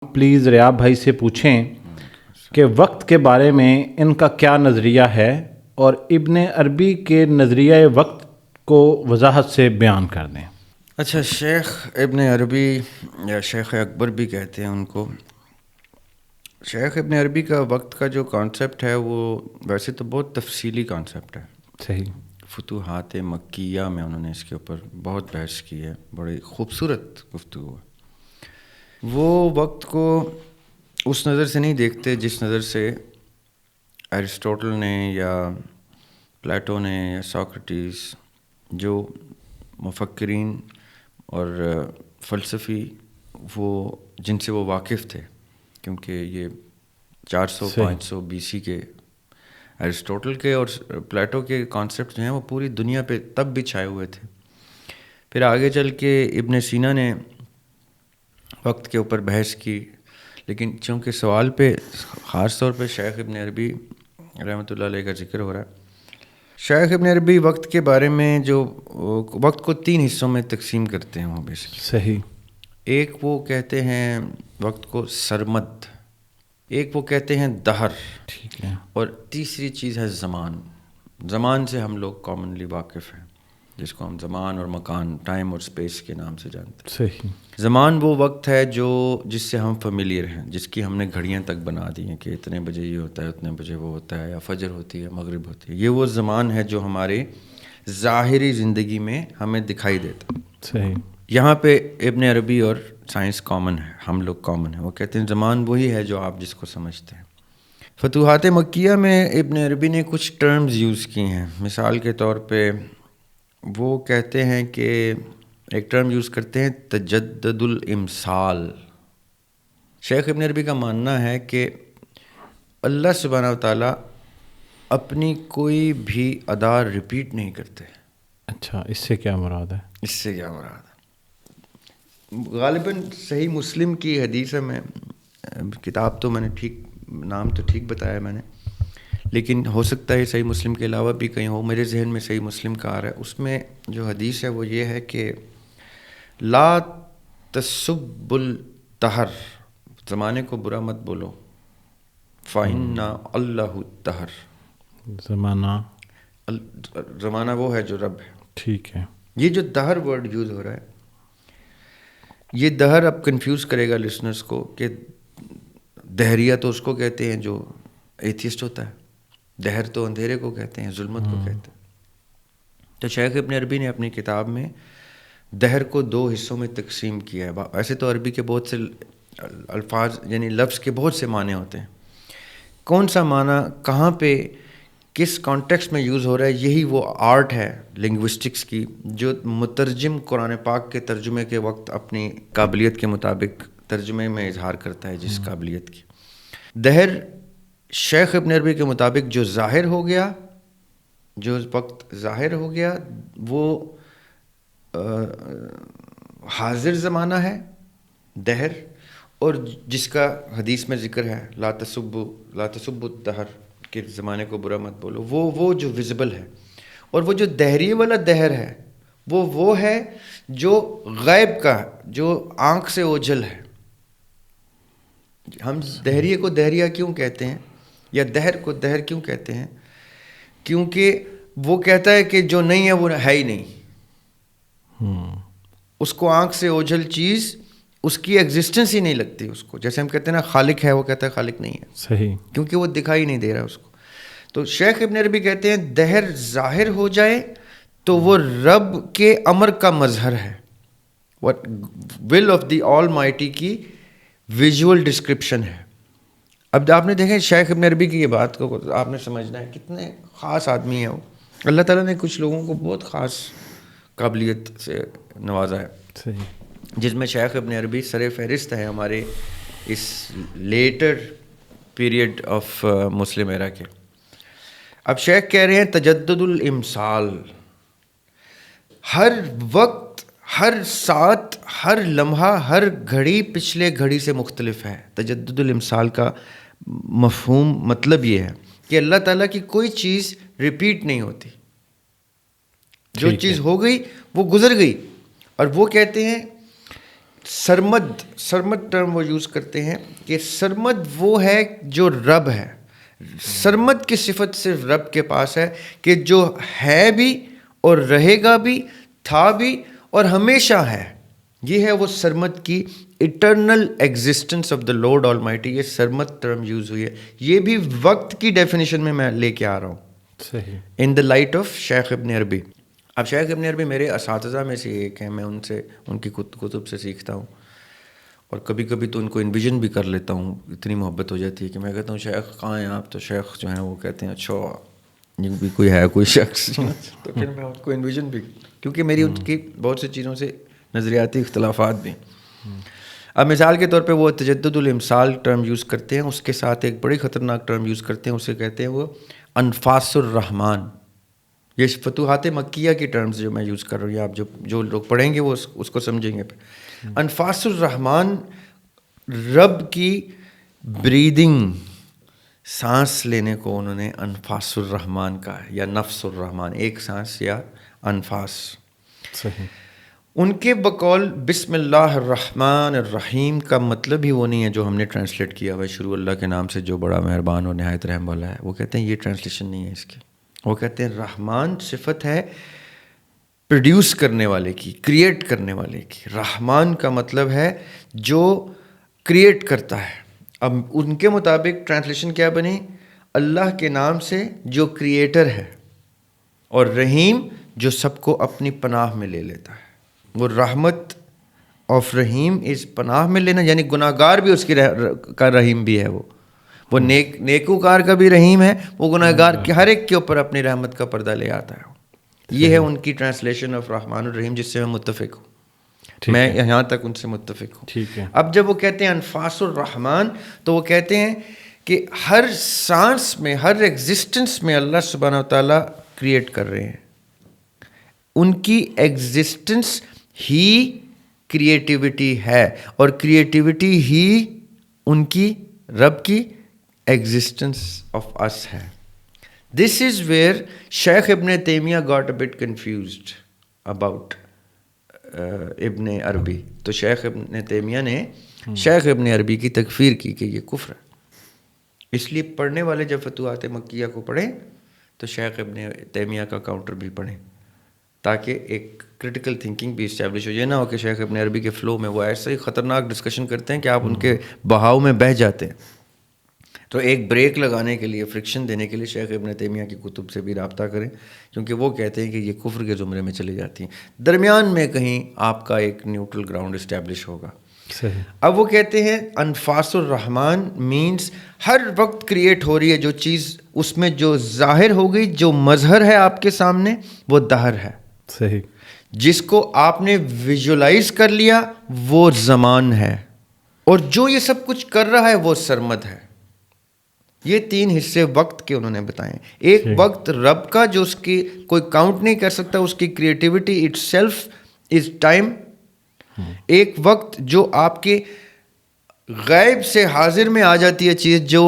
Please ریاب بھائی سے پوچھیں کہ وقت کے بارے میں ان کا کیا نظریہ ہے اور ابن عربی کے نظریہ وقت کو وضاحت سے بیان کر دیں۔ اچھا، شیخ ابن عربی یا شیخ اکبر بھی کہتے ہیں ان کو۔ شیخ ابن عربی کا وقت کا جو کانسیپٹ ہے وہ ویسے تو بہت تفصیلی کانسیپٹ ہے۔ صحیح۔ فتوحات مکیہ میں انہوں نے اس کے اوپر بہت بحث کی ہے، بڑی خوبصورت گفتگو ہے۔ وہ وقت کو اس نظر سے نہیں دیکھتے جس نظر سے ایرسٹوٹل نے یا پلیٹو نے یا ساکریٹیز، جو مفکرین اور فلسفی وہ جن سے وہ واقف تھے، کیونکہ یہ 400-500 BC کے ایرسٹوٹل کے اور پلیٹو کے کانسیپٹ جو ہیں وہ پوری دنیا پہ تب بھی چھائے ہوئے تھے۔ پھر آگے چل کے ابن سینا نے وقت کے اوپر بحث کی، لیکن چونکہ سوال پہ خاص طور پہ شیخ ابن عربی رحمۃ اللہ علیہ کا ذکر ہو رہا ہے، شیخ ابن عربی وقت کے بارے میں جو وقت کو 3 حصوں میں تقسیم کرتے ہیں وہ بیسکلی۔ صحیح۔ ایک وہ کہتے ہیں وقت کو سرمد، ایک وہ کہتے ہیں دہر، ٹھیک ہے، اور تیسری چیز ہے زمان۔ زمان سے ہم لوگ کامنلی واقف ہیں، جس کو ہم زمان اور مکان، ٹائم اور اسپیس کے نام سے جانتے ہیں۔ صحیح۔ زمان وہ وقت ہے جس سے ہم فیملیئر ہیں، جس کی ہم نے گھڑیاں تک بنا دی ہیں کہ اتنے بجے یہ ہوتا ہے، اتنے بجے وہ ہوتا ہے، یا فجر ہوتی ہے، مغرب ہوتی ہے۔ یہ وہ زمان ہے جو ہمارے ظاہری زندگی میں ہمیں دکھائی دیتا ہے۔ صحیح۔ یہاں پہ ابن عربی اور سائنس کامن ہے، ہم لوگ کامن ہیں۔ وہ کہتے ہیں زمان وہی ہے جو آپ جس کو سمجھتے ہیں۔ فتوحات مکیہ میں ابن عربی نے کچھ ٹرمز یوز کی ہیں۔ مثال کے طور پہ وہ کہتے ہیں کہ ایک ٹرم یوز کرتے ہیں تجدد الامثال۔ شیخ ابن عربی کا ماننا ہے کہ اللہ سبحانہ و تعالیٰ اپنی کوئی بھی ادا ریپیٹ نہیں کرتے۔ اچھا، اس سے کیا مراد ہے؟ اس سے کیا مراد ہے؟ غالباً صحیح مسلم کی حدیث ہے، میں کتاب تو میں نے نام تو ٹھیک بتایا میں نے، لیکن ہو سکتا ہے صحیح مسلم کے علاوہ بھی کہیں ہو۔ میرے ذہن میں صحیح مسلم کا آ رہا ہے، اس میں جو حدیث ہے وہ یہ ہے کہ لا تسب الدہر، زمانے کو برا مت بولو، فَإِنَّ اللَّهُ الدَّهْرُ، زمانہ وہ ہے جو رب ہے۔ ٹھیک ہے۔ یہ جو دہر ورڈ یوز ہو رہا ہے، یہ دہر اب کنفیوز کرے گا لسنرز کو کہ دہریہ تو اس کو کہتے ہیں جو ایتھیسٹ ہوتا ہے، دہر تو اندھیرے کو کہتے ہیں، ظلمت کو کہتے ہیں۔ تو شیخ ابن عربی نے اپنی کتاب میں دہر کو 2 حصوں میں تقسیم کیا ہے۔ ویسے تو عربی کے بہت سے الفاظ یعنی لفظ کے بہت سے معنی ہوتے ہیں، کون سا معنی کہاں پہ کس کانٹیکسٹ میں یوز ہو رہا ہے، یہی وہ آرٹ ہے لنگوسٹکس کی جو مترجم قرآن پاک کے ترجمے کے وقت اپنی قابلیت کے مطابق ترجمے میں اظہار کرتا ہے جس قابلیت کی۔ دہر شیخ ابن عربی کے مطابق جو ظاہر ہو گیا، جو وقت ظاہر ہو گیا، وہ حاضر زمانہ ہے دہر، اور جس کا حدیث میں ذکر ہے لا تسب الدہر، کہ زمانے کو برا مت بولو، وہ جو ویزیبل ہے۔ اور وہ جو دہریے والا دہر ہے وہ ہے جو غیب کا، جو آنکھ سے اوجھل ہے۔ ہم دہریے کو دہریہ کیوں کہتے ہیں یا دہر کو دہر کیوں کہتے ہیں؟ کیونکہ وہ کہتا ہے کہ جو نہیں ہے وہ ہے ہی نہیں۔ اس کو آنکھ سے اوجھل چیز، اس کی ایگزسٹنس ہی نہیں لگتی اس کو، جیسے ہم کہتے ہیں نا خالق ہے، وہ کہتا ہے خالق نہیں ہے، صحیح، کیونکہ وہ دکھائی نہیں دے رہا اس کو۔ تو شیخ ابن عربی کہتے ہیں دہر ظاہر ہو جائے تو وہ رب کے امر کا مظہر ہے، will of the all mighty کی ویژول ڈسکرپشن ہے۔ اب آپ نے دیکھیں شیخ ابن عربی کی یہ بات کو آپ نے سمجھنا ہے، کتنے خاص آدمی ہیں وہ۔ اللہ تعالیٰ نے کچھ لوگوں کو بہت خاص قابلیت سے نوازا ہے، صحیح، جس میں شیخ ابن عربی سر فہرست ہے ہمارے اس لیٹر پیریڈ آف مسلم ایرا کے۔ اب شیخ کہہ رہے ہیں تجدد الامثال، ہر وقت، ہر ساتھ، ہر لمحہ، ہر گھڑی پچھلے گھڑی سے مختلف ہے۔ تجدد الامثال کا مفہوم مطلب یہ ہے کہ اللہ تعالیٰ کی کوئی چیز ریپیٹ نہیں ہوتی، جو چیز ہو گئی وہ گزر گئی۔ اور وہ کہتے ہیں سرمد ٹرم وہ یوز کرتے ہیں کہ سرمد وہ ہے جو رب ہے. سرمد کی صفت صرف رب کے پاس ہے کہ جو ہے بھی اور رہے گا بھی, تھا بھی اور ہمیشہ ہے. یہ ہے وہ سرمد کی eternal existence of the lord all mighty. یہ سرمد ٹرم یوز ہوئی ہے. یہ بھی وقت کی ڈیفینیشن میں لے کے آ رہا ہوں, صحیح, ان دا لائٹ آف شیخ ابن عربی. اب شیخ ابن عربی میرے اساتذہ میں سے ایک ہیں, میں ان کی کتب سے سیکھتا ہوں, اور کبھی کبھی تو ان کو انویژن بھی کر لیتا ہوں. اتنی محبت ہو جاتی ہے کہ میں کہتا ہوں شیخ کہاں ہیں آپ؟ تو شیخ جو ہیں وہ کہتے ہیں اچھا یہ بھی کوئی ہے کوئی شخص. تو پھر میں ان کو انویژن بھی, کیونکہ میری ان کی بہت سی چیزوں سے نظریاتی اختلافات بھی. اب مثال کے طور پہ وہ تجدد الامثال ٹرم یوز کرتے ہیں, اس کے ساتھ ایک بڑی خطرناک ٹرم یوز کرتے ہیں, اسے کہتے ہیں وہ انفاس الرحمن. یہ فتوحات مکیہ کی ٹرمز جو میں یوز کر رہا ہوں, یہ آپ جو لوگ پڑھیں گے وہ اس کو سمجھیں گے. انفاس الرحمن رب کی بریدنگ, سانس لینے کو انہوں نے انفاس الرحمن کہا ہے, یا نفس الرحمن, ایک سانس یا انفاس. صحیح. ان کے بقول بسم اللہ الرحمن الرحیم کا مطلب ہی وہ نہیں ہے جو ہم نے ٹرانسلیٹ کیا ہوا ہے, شروع اللہ کے نام سے جو بڑا مہربان اور نہایت رحم والا ہے. وہ کہتے ہیں یہ ٹرانسلیشن نہیں ہے اس کی. وہ کہتے ہیں رحمان صفت ہے پروڈیوس کرنے والے کی, کریٹ کرنے والے کی. رحمان کا مطلب ہے جو کریٹ کرتا ہے. اب ان کے مطابق ٹرانسلیشن کیا بنی؟ اللہ کے نام سے جو کریٹر ہے, اور رحیم جو سب کو اپنی پناہ میں لے لیتا ہے. وہ رحمت آف رحیم اس پناہ میں لینا, یعنی گناہ گار بھی اس کی کا رحیم بھی ہے. وہ نیکوکار کا بھی رحیم ہے, وہ گناہ گار کے ہر ایک کے اوپر اپنی رحمت کا پردہ لے آتا ہے. یہ ہے ان کی ٹرانسلیشن آف رحمان الرحیم, جس سے میں متفق ہوں. میں یہاں تک ان سے متفق ہوں. ٹھیک ہے. اب جب وہ کہتے ہیں انفاس الرحمان, تو وہ کہتے ہیں کہ ہر سانس میں, ہر ایگزسٹنس میں اللہ سبحانہ و تعالیٰ کریٹ کر رہے ہیں. ان کی ایگزسٹنس ہی کریٹیوٹی ہے, اور کریٹیوٹی ہی ان کی رب کی ایگزسٹنس آف اس ہے. دس از were Sheikh Ibn Taymiyyah got a bit confused about Ibn Arabi. تو شیخ ابن تیمیہ نے شیخ ابن عربی کی تکفیر کی کہ یہ کفر ہے. اس لیے پڑھنے والے جب فتوحات مکیہ کو پڑھیں تو شیخ ابن تیمیہ کا کاؤنٹر بھی پڑھیں, تاکہ ایک کرٹیکل تھنکنگ بھی اسٹیبلش ہو. یہ نہ ہو کہ شیخ ابن عربی کے فلو میں وہ ایسا ہی خطرناک ڈسکشن کرتے ہیں کہ آپ ان کے بہاؤ میں بہہ جاتے ہیں. تو ایک بریک لگانے کے لیے, فرکشن دینے کے لیے شیخ ابن تیمیہ کی کتب سے بھی رابطہ کریں, کیونکہ وہ کہتے ہیں کہ یہ کفر کے زمرے میں چلی جاتی ہیں. درمیان میں کہیں آپ کا ایک نیوٹرل گراؤنڈ اسٹیبلش ہوگا. صحیح. اب وہ کہتے ہیں انفاس الرحمن مینس ہر وقت کریٹ ہو رہی ہے جو چیز, اس میں جو ظاہر ہو گئی, جو مظہر ہے آپ کے سامنے, وہ دہر ہے. صحیح. جس کو آپ نے ویژولائز کر لیا وہ زمان ہے, اور جو یہ سب کچھ کر رہا ہے وہ سرمد ہے. یہ تین حصے وقت کے انہوں نے بتائے. ایک وقت رب کا جو اس کی کوئی کاؤنٹ نہیں کر سکتا, اس کی creativity it self is time. ایک وقت جو آپ کے غیب سے حاضر میں آ جاتی ہے چیز, جو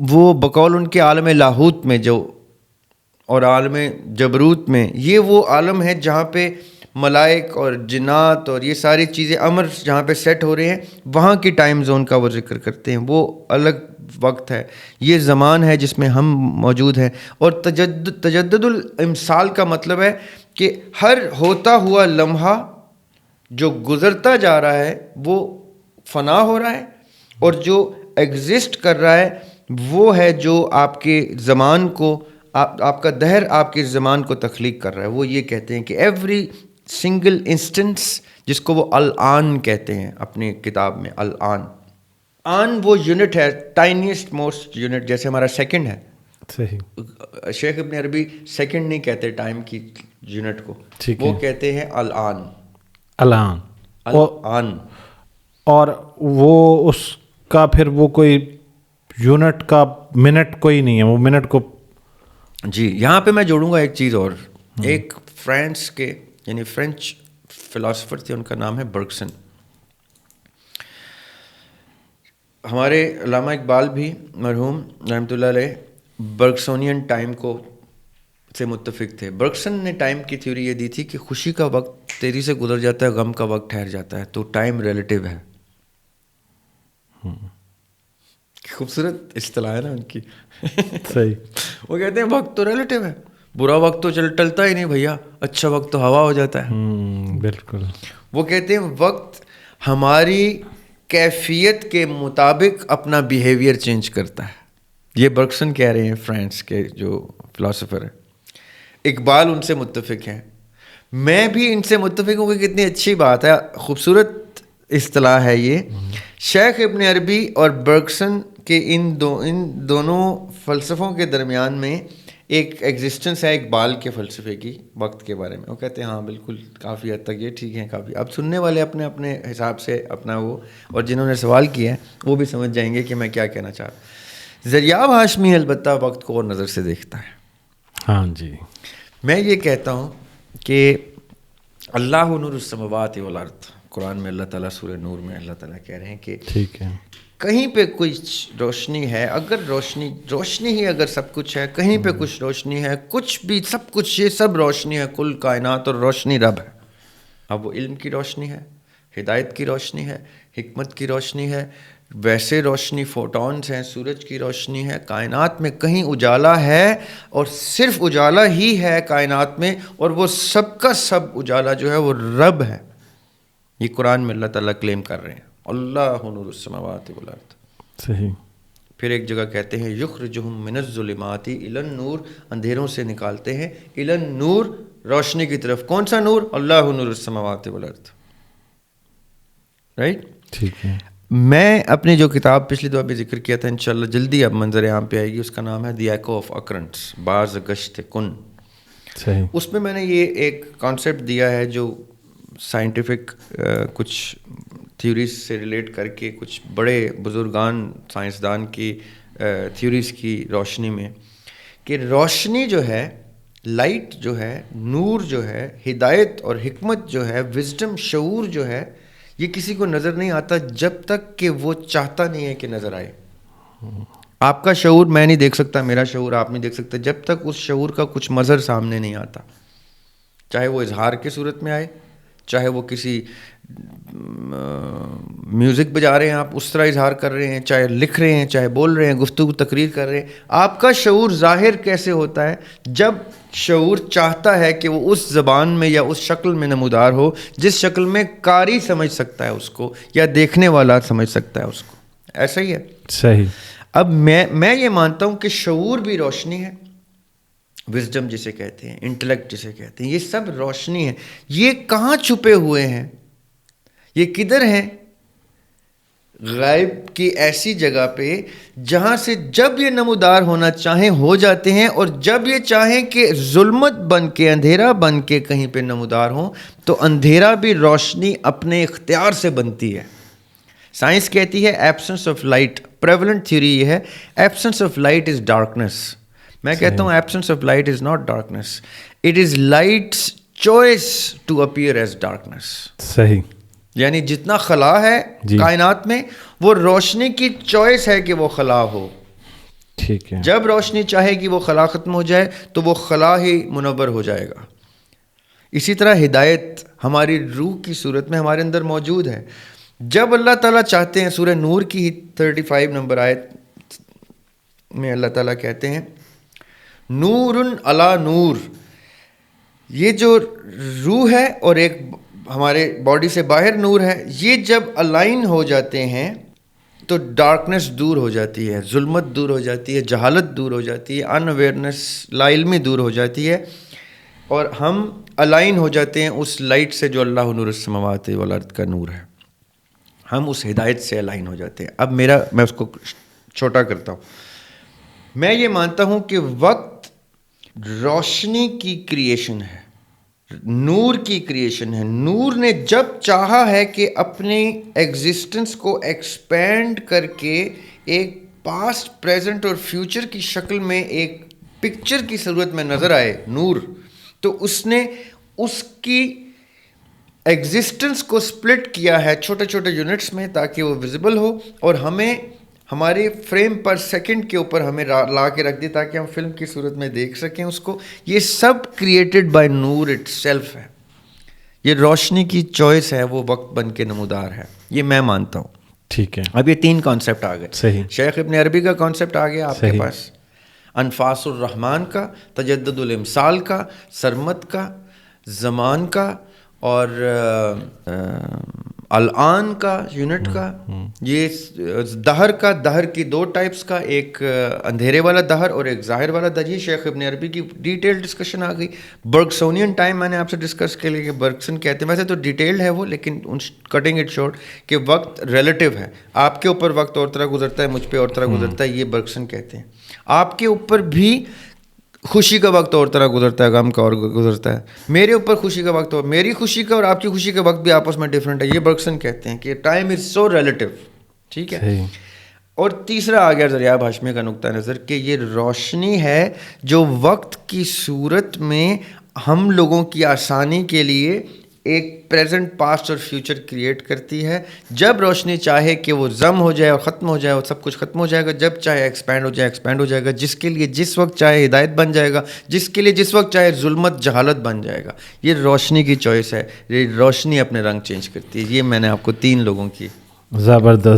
وہ بقول ان کے عالم لاہوت میں جو, اور عالم جبروت میں, یہ وہ عالم ہے جہاں پہ ملائک اور جنات اور یہ ساری چیزیں امر جہاں پہ سیٹ ہو رہے ہیں, وہاں کی ٹائم زون کا وہ ذکر کرتے ہیں. وہ الگ وقت ہے. یہ زمان ہے جس میں ہم موجود ہیں. اور تجدد الامثال کا مطلب ہے کہ ہر ہوتا ہوا لمحہ جو گزرتا جا رہا ہے وہ فنا ہو رہا ہے, اور جو ایگزسٹ کر رہا ہے وہ ہے جو آپ کے زمان کو, آپ کا دہر آپ کے زمان کو تخلیق کر رہا ہے. وہ یہ کہتے ہیں کہ ایوری سنگل انسٹنس, جس کو وہ الآن کہتے ہیں اپنی کتاب میں, الآن. آن وہ یونٹ ہے, ٹائنیسٹ موسٹ یونٹ, جیسے ہمارا سیکنڈ ہے. صحیح. شیخ ابن عربی سیکنڈ نہیں کہتے ٹائم کی یونٹ کو, وہ کہتے ہیں الآن. الآن. الآن. اور وہ اس کا پھر وہ کوئی یونٹ کا منٹ کوئی نہیں ہے, وہ منٹ کو. جی, یہاں پہ میں جوڑوں گا ایک چیز اور. ایک فرانس کے, یعنی فرینچ فلاسفر تھے, ان کا نام ہے برگسن. ہمارے علامہ اقبال بھی مرحوم رحمۃ اللہ علیہ برگسونین ٹائم کو سے متفق تھے. برگسن نے ٹائم کی تھیوری یہ دی تھی کہ خوشی کا وقت تیزی سے گزر جاتا ہے, غم کا وقت ٹھہر جاتا ہے, تو ٹائم ریلیٹیو ہے. خوبصورت اصطلاح ہے نا ان کی. صحیح. وہ کہتے ہیں وقت تو ریلیٹیو ہے, برا وقت تو ٹلتا ہی نہیں بھیا, اچھا وقت تو ہوا ہو جاتا ہے. بالکل. وہ کہتے ہیں وقت ہماری کیفیت کے مطابق اپنا بیہیویئر چینج کرتا ہے. یہ برگسن کہہ رہے ہیں, فرانس کے جو فلاسفر ہیں. اقبال ان سے متفق ہیں, میں بھی ان سے متفق ہوں کہ کتنی اچھی بات ہے, خوبصورت اصطلاح ہے یہ. شیخ ابن عربی اور برگسن کے ان دونوں فلسفوں کے درمیان میں ایک ایگزسٹنس ہے اقبال کے فلسفے کی وقت کے بارے میں. وہ کہتے ہیں ہاں بالکل کافی حد تک یہ ٹھیک ہے کافی. اب سننے والے اپنے اپنے حساب سے اپنا وہ, اور جنہوں نے سوال کیا ہے وہ بھی سمجھ جائیں گے کہ میں کیا کہنا چاہ رہا ہوں. زریاب ہاشمی البتہ وقت کو اور نظر سے دیکھتا ہے. ہاں جی. میں یہ کہتا ہوں کہ اللہ نور السماوات والارض, قرآن میں اللہ تعالیٰ سورہ نور میں اللہ تعالیٰ کہہ رہے ہیں کہ ٹھیک ہے, کہیں پہ کچھ روشنی ہے, اگر روشنی ہی اگر سب کچھ ہے, کہیں پہ کچھ روشنی ہے, کچھ بھی سب کچھ یہ سب روشنی ہے, کل کائنات, اور روشنی رب ہے. اب وہ علم کی روشنی ہے, ہدایت کی روشنی ہے, حکمت کی روشنی ہے, ویسے روشنی فوٹونز ہیں, سورج کی روشنی ہے, کائنات میں کہیں اجالا ہے اور صرف اجالا ہی ہے کائنات میں, اور وہ سب کا سب اجالا جو ہے وہ رب ہے. یہ قرآن میں اللہ تعالیٰ کلیم کر رہے ہیں اللہ نور السماوات والارض. صحیح. پھر ایک جگہ کہتے ہیں یخرجہم من الظلمات الی النور, اندھیروں سے نکالتے ہیں الی النور, روشنی کی طرف. کون سا نور؟ اللہ نور السماوات والارض. رائٹ. ٹھیک ہے. میں اپنی جو کتاب پچھلی دفعہ بھی ذکر کیا تھا, انشاءاللہ جلدی اب منظر عام پہ آئے گی, اس کا نام ہے دی ایکو آف اکرنٹس, باز گشت کن. صحیح. اس میں نے یہ ایک کانسیپٹ دیا ہے جو سائنٹیفک کچھ تھیوریز سے ریلیٹ کر کے, کچھ بڑے بزرگان سائنسدان کی تھیوریز کی روشنی میں, کہ روشنی جو ہے, لائٹ جو ہے, نور جو ہے, ہدایت اور حکمت جو ہے, وزڈم, شعور جو ہے, یہ کسی کو نظر نہیں آتا جب تک کہ وہ چاہتا نہیں ہے کہ نظر آئے. آپ کا شعور میں نہیں دیکھ سکتا, میرا شعور آپ نہیں دیکھ سکتا جب تک اس شعور کا کچھ مظہر سامنے نہیں آتا, چاہے وہ اظہار کی صورت میں آئے, چاہے وہ کسی میوزک بجا رہے ہیں آپ اس طرح اظہار کر رہے ہیں, چاہے لکھ رہے ہیں, چاہے بول رہے ہیں, گفتگو تقریر کر رہے ہیں. آپ کا شعور ظاہر کیسے ہوتا ہے؟ جب شعور چاہتا ہے کہ وہ اس زبان میں یا اس شکل میں نمودار ہو جس شکل میں قاری سمجھ سکتا ہے اس کو, یا دیکھنے والا سمجھ سکتا ہے اس کو. ایسا ہی ہے. صحیح. اب میں یہ مانتا ہوں کہ شعور بھی روشنی ہے, وزڈم جسے کہتے ہیں, انٹلیکٹ جسے کہتے ہیں, یہ سب روشنی ہے. یہ کہاں چھپے ہوئے ہیں؟ یہ کدھر ہیں؟ غائب کی ایسی جگہ پہ جہاں سے جب یہ نمودار ہونا چاہیں ہو جاتے ہیں, اور جب یہ چاہیں کہ ظلمت بن کے, اندھیرا بن کے کہیں پہ نمودار ہوں, تو اندھیرا بھی روشنی اپنے اختیار سے بنتی ہے. سائنس کہتی ہے absence of light, prevalent theory یہ ہے absence of light is darkness. میں کہتا ہوں absence of light is not darkness, it is light's choice to appear as darkness. صحیح. یعنی جتنا خلا ہے کائنات میں, وہ روشنی کی چوائس ہے کہ وہ خلا ہو. ٹھیک ہے. جب روشنی چاہے کہ وہ خلا ختم ہو جائے تو وہ خلا ہی منور ہو جائے گا. اسی طرح ہدایت ہماری روح کی صورت میں ہمارے اندر موجود ہے. جب اللہ تعالیٰ چاہتے ہیں, سورہ نور کی 35 نمبر آیت میں اللہ تعالیٰ کہتے ہیں نور علی نور. یہ جو روح ہے اور ایک ہمارے باڈی سے باہر نور ہے, یہ جب الائن ہو جاتے ہیں تو ڈارکنیس دور ہو جاتی ہے, ظلمت دور ہو جاتی ہے, جہالت دور ہو جاتی ہے, ان اویئرنیس, لا علمی دور ہو جاتی ہے, اور ہم الائن ہو جاتے ہیں اس لائٹ سے جو اللہ نور السماوات والارض کا نور ہے. ہم اس ہدایت سے الائن ہو جاتے ہیں. اب میں اس کو چھوٹا کرتا ہوں. میں یہ مانتا ہوں کہ وقت روشنی کی کریشن ہے, نور کی کریشن ہے. نور نے جب چاہا ہے کہ اپنی ایگزسٹنس کو ایکسپینڈ کر کے ایک پاسٹ, پریزنٹ اور فیوچر کی شکل میں ایک پکچر کی صورت میں نظر آئے نور, تو اس نے اس کی ایگزسٹنس کو سپلٹ کیا ہے چھوٹے چھوٹے یونٹس میں تاکہ وہ ویزیبل ہو, اور ہمیں ہمارے فریم پر سیکنڈ کے اوپر ہمیں لا کے رکھ دی تاکہ ہم فلم کی صورت میں دیکھ سکیں اس کو. یہ سب created by noor itself ہے. یہ روشنی کی چوائس ہے, وہ وقت بن کے نمودار ہے. یہ میں مانتا ہوں. ٹھیک ہے, اب یہ 3 کانسیپٹ آ گئے. صحیح. شیخ ابن عربی کا کانسیپٹ آ گیا آپ کے پاس, انفاس الرحمن کا, تجدد الامثال کا, سرمت کا, زمان کا, اور الان کا, یونٹ کا. یہ دہر کا, دہر کی 2 ٹائپس کا, ایک اندھیرے والا دہر اور ایک ظاہر والا دہر. یہ شیخ ابن عربی کی ڈیٹیل ڈسکشن آ گئی. برگسونین ٹائم میں نے آپ سے ڈسکس کے لیے کہ برگسن کہتے ہیں, ویسے تو ڈیٹیلڈ ہے وہ, لیکن کٹنگ اٹ شارٹ کہ وقت ریلیٹیو ہے. آپ کے اوپر وقت اور طرح گزرتا ہے, مجھ پہ اور طرح گزرتا ہے, یہ برگسن کہتے ہیں. آپ کے اوپر بھی خوشی کا وقت اور طرح گزرتا ہے, غم کا اور گزرتا ہے. میرے اوپر خوشی کا وقت, اور میری خوشی کا اور آپ کی خوشی کا وقت بھی آپس میں ڈفرینٹ ہے. یہ برگسن کہتے ہیں کہ ٹائم از سو ریلیٹیو. ٹھیک ہے. اور تیسرا آ گیا ذریعہ ہاشمی کا نقطہ نظر کہ یہ روشنی ہے جو وقت کی صورت میں ہم لوگوں کی آسانی کے لیے ایک پریزنٹ, پاسٹ اور فیوچر کریٹ کرتی ہے. جب روشنی چاہے کہ وہ ضم ہو جائے اور ختم ہو جائے اور سب کچھ ختم ہو جائے گا, جب چاہے ایکسپینڈ ہو جائے ایکسپینڈ ہو جائے گا, جس کے لیے جس وقت چاہے ہدایت بن جائے گا, جس کے لیے جس وقت چاہے ظلمت جہالت بن جائے گا. یہ روشنی کی چوائس ہے. یہ روشنی اپنے رنگ چینج کرتی ہے. یہ میں نے آپ کو 3 لوگوں کی زبردست